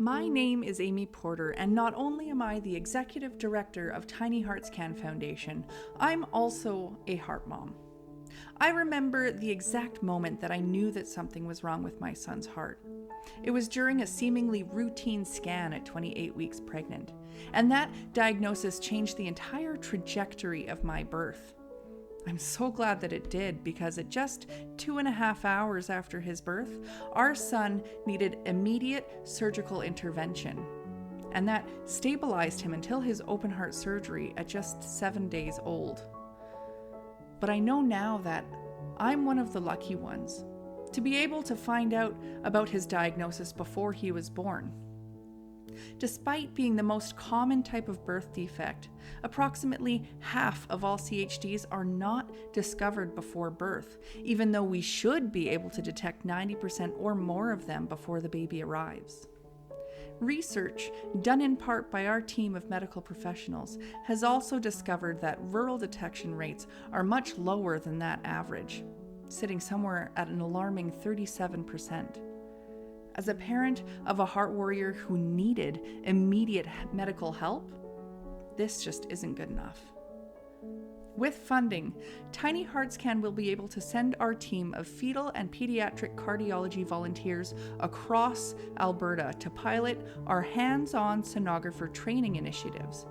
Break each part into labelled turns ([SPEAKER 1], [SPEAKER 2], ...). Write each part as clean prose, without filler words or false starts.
[SPEAKER 1] My name is Amy Porter, and not only am I the Executive Director of Tiny HeartsCan Foundation, I'm also a heart mom. I remember the exact moment that I knew that something was wrong with my son's heart. It was during a seemingly routine scan at 28 weeks pregnant, and that diagnosis changed the entire trajectory of my birth. I'm so glad that it did, because at just 2.5 hours after his birth, our son needed immediate surgical intervention, and that stabilized him until his open heart surgery at just 7 days old. But I know now that I'm one of the lucky ones to be able to find out about his diagnosis before he was born. Despite being the most common type of birth defect, approximately half of all CHDs are not discovered before birth, even though we should be able to detect 90% or more of them before the baby arrives. Research, done in part by our team of medical professionals, has also discovered that rural detection rates are much lower than that average, sitting somewhere at an alarming 37%. As a parent of a heart warrior who needed immediate medical help, this just isn't good enough. With funding, Tiny HeartsCan will be able to send our team of fetal and pediatric cardiology volunteers across Alberta to pilot our hands-on sonographer training initiatives.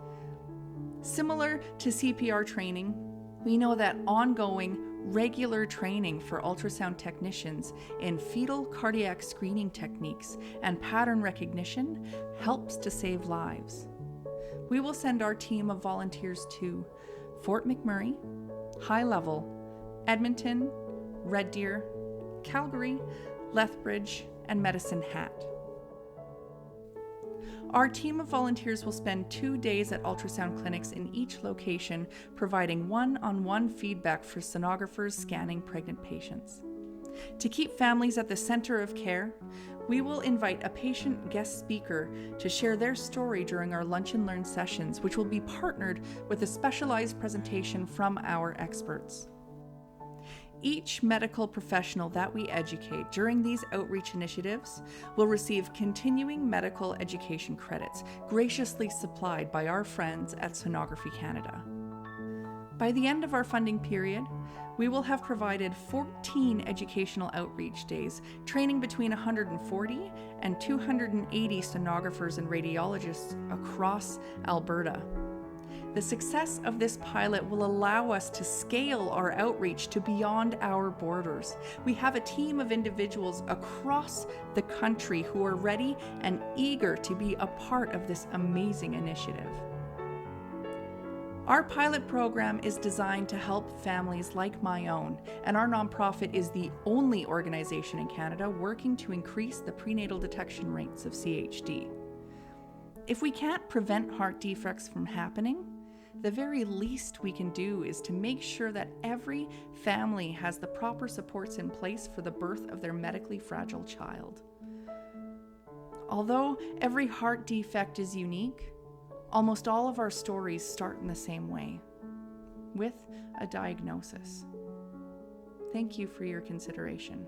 [SPEAKER 1] Similar to CPR training, we know that ongoing, regular training for ultrasound technicians in fetal cardiac screening techniques and pattern recognition helps to save lives. We will send our team of volunteers to Fort McMurray, High Level, Edmonton, Red Deer, Calgary, Lethbridge, and Medicine Hat. Our team of volunteers will spend 2 days at ultrasound clinics in each location, providing one-on-one feedback for sonographers scanning pregnant patients. To keep families at the center of care, we will invite a patient guest speaker to share their story during our Lunch and Learn sessions, which will be partnered with a specialized presentation from our experts. Each medical professional that we educate during these outreach initiatives will receive continuing medical education credits, graciously supplied by our friends at Sonography Canada. By the end of our funding period, we will have provided 14 educational outreach days, training between 140 and 280 sonographers and radiologists across Alberta. The success of this pilot will allow us to scale our outreach to beyond our borders. We have a team of individuals across the country who are ready and eager to be a part of this amazing initiative. Our pilot program is designed to help families like my own, and our nonprofit is the only organization in Canada working to increase the prenatal detection rates of CHD. If we can't prevent heart defects from happening, the very least we can do is to make sure that every family has the proper supports in place for the birth of their medically fragile child. Although every heart defect is unique, almost all of our stories start in the same way, with a diagnosis. Thank you for your consideration.